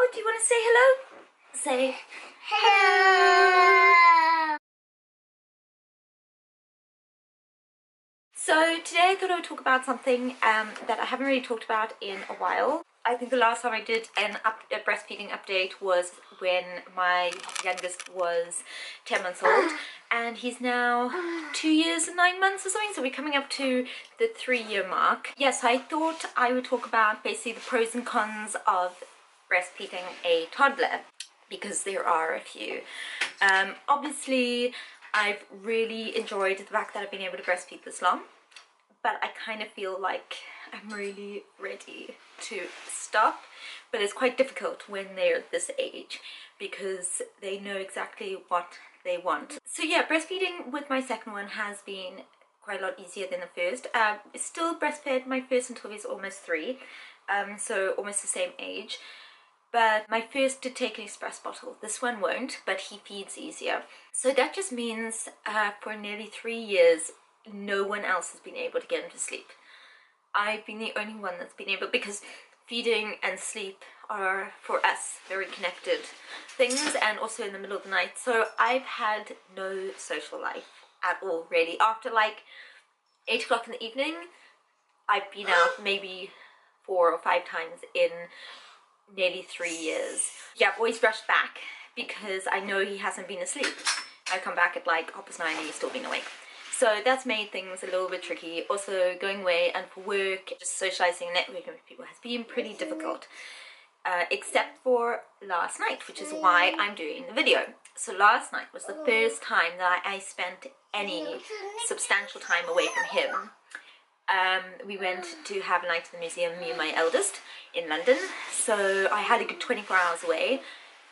Oh, do you want to say hello? Say hello. So today I thought I would talk about something that I haven't really talked about in a while. I think the last time I did a breastfeeding update was when my youngest was 10 months old, and he's now 2 years and 9 months or something, so we're coming up to the 3-year mark. Yes, I thought I would talk about basically the pros and cons of breastfeeding a toddler, because there are a few. Obviously, I've really enjoyed the fact that I've been able to breastfeed this long, but I kind of feel like I'm really ready to stop. But it's quite difficult when they're this age because they know exactly what they want. So yeah, breastfeeding with my second one has been quite a lot easier than the first. Still breastfed my first until he's almost 3, so almost the same age. But my first did take an express bottle. This one won't, but he feeds easier. So that just means for nearly 3 years, no one else has been able to get him to sleep. I've been the only one that's been able, because feeding and sleep are, for us, very connected things, and also in the middle of the night. So I've had no social life at all, really. After like 8 o'clock in the evening, I've been out maybe 4 or 5 times in nearly 3 years. Yeah, I've always rushed back because I know he hasn't been asleep. I come back at like 9:30 and he's still been awake. So that's made things a little bit tricky. Also, going away and for work, just socializing and networking with people has been pretty difficult. Except for last night, which is why I'm doing the video. So last night was the first time that I spent any substantial time away from him. We went to have a night at the museum, me and my eldest, in London. So I had a good 24 hours away,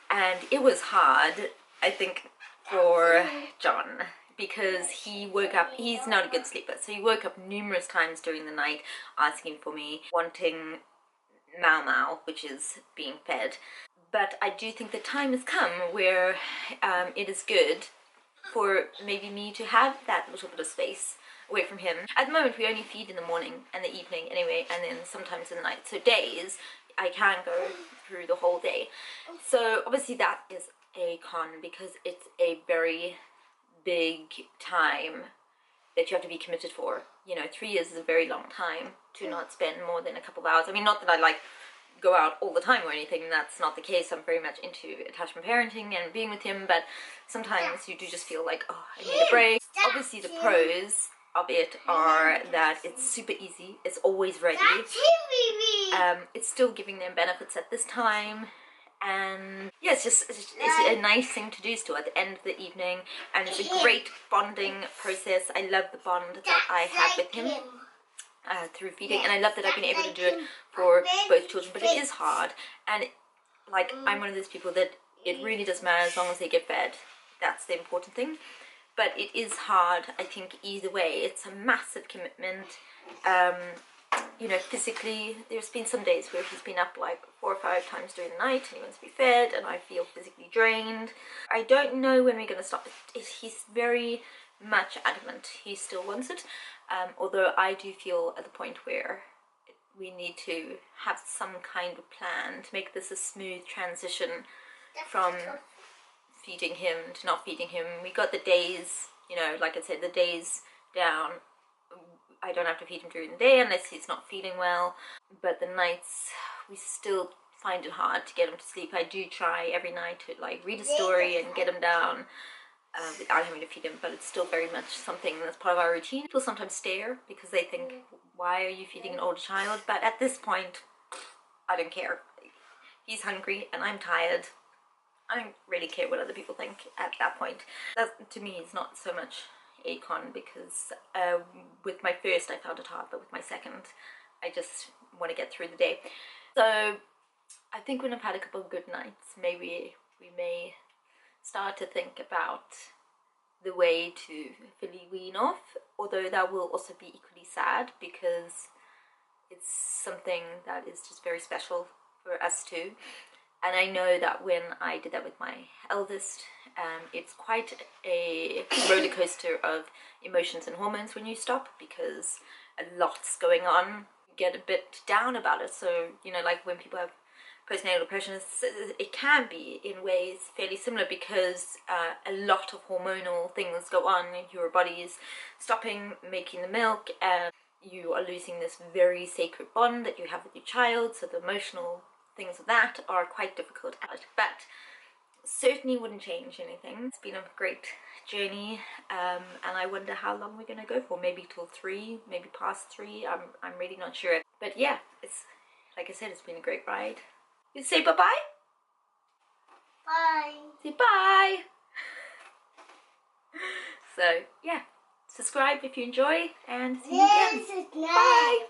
and it was hard, I think, for John, because he woke up, he's not a good sleeper, so he woke up numerous times during the night asking for me, wanting Mau Mau, which is being fed. But I do think the time has come where it is good for maybe me to have that little bit of space away from him. At the moment we only feed in the morning and the evening anyway, and then sometimes in the night. So days I can go through the whole day. So obviously that is a con, because it's a very big time that you have to be committed for. You know, 3 years is a very long time to not spend more than a couple of hours. I mean, not that I like go out all the time or anything, that's not the case. I'm very much into attachment parenting and being with him, but sometimes you do just feel like, oh, I need a break. Obviously the pros of it are that it's super easy, it's always ready, it's still giving them benefits at this time, and yeah, it's a nice thing to do still at the end of the evening, and it's a great bonding process. I love the bond that I have with him through feeding, and I love that I've been able to do it for both children. But it is hard, and like I'm one of those people that it really does matter as long as they get fed. That's the important thing. But it is hard, I think, either way. It's a massive commitment. You know, physically, there's been some days where he's been up like 4 or 5 times during the night and he wants to be fed, and I feel physically drained. I don't know when we're going to stop. He's very much adamant he still wants it, although I do feel at the point where we need to have some kind of plan to make this a smooth transition from feeding him to not feeding him. We got the days, you know, like I said, the days down. I don't have to feed him during the day unless he's not feeling well, but the nights we still find it hard to get him to sleep. I do try every night to like read a story and get him down without having to feed him, but it's still very much something that's part of our routine. People sometimes stare because they think, why are you feeding an older child? But at this point, I don't care. He's hungry and I'm tired. I don't really care what other people think at that point. That, to me, is not so much a con, because with my first I found it hard, but with my second I just want to get through the day. So I think when I've had a couple of good nights, maybe we may start to think about the way to fully wean off, although that will also be equally sad because it's something that is just very special for us too. And I know that when I did that with my eldest, it's quite a roller coaster of emotions and hormones when you stop, because a lot's going on. You get a bit down about it. So, you know, like when people have postnatal depression, it can be in ways fairly similar, because a lot of hormonal things go on. Your body is stopping making the milk, and you are losing this very sacred bond that you have with your child, so the emotional things of that are quite difficult. But certainly wouldn't change anything. It's been a great journey, and I wonder how long we're going to go for. Maybe till 3, maybe past 3. I'm really not sure. But yeah, it's, like I said, it's been a great ride. You say bye-bye? Bye. Say bye. So yeah, subscribe if you enjoy, and see you again. Yes, Bye.